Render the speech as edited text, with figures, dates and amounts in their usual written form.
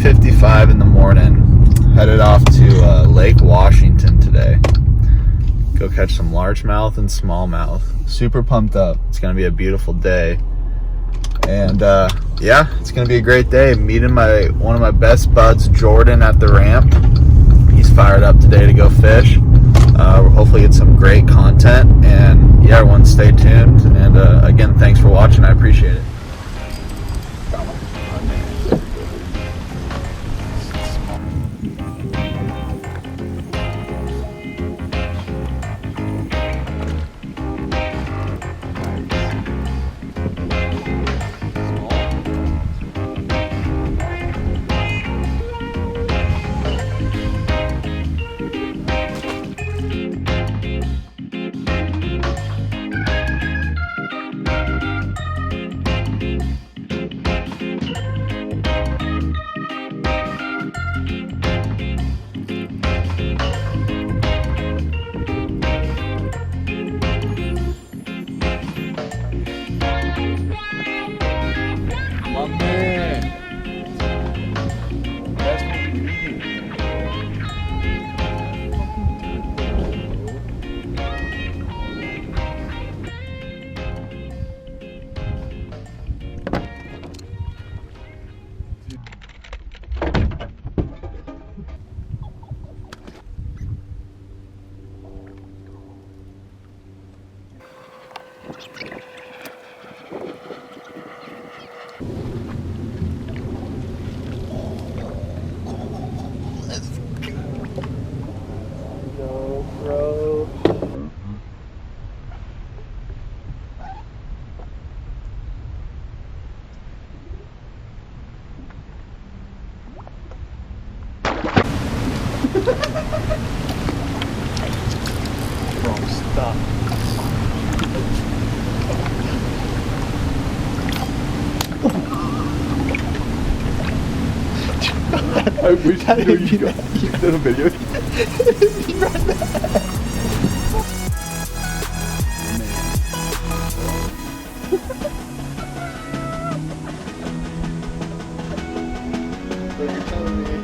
8:55 in the morning. Headed off to Lake Washington today. Go catch some largemouth and smallmouth. Super pumped up. It's gonna be a beautiful day. And yeah, it's gonna be a great day. Meeting one of my best buds, Jordan, at the ramp. He's fired up today to go fish. We'll hopefully get some great content. And yeah, everyone stay tuned. And again, thanks for watching. I appreciate it. Wrong stuff. I wish I knew you did a video. So you're telling me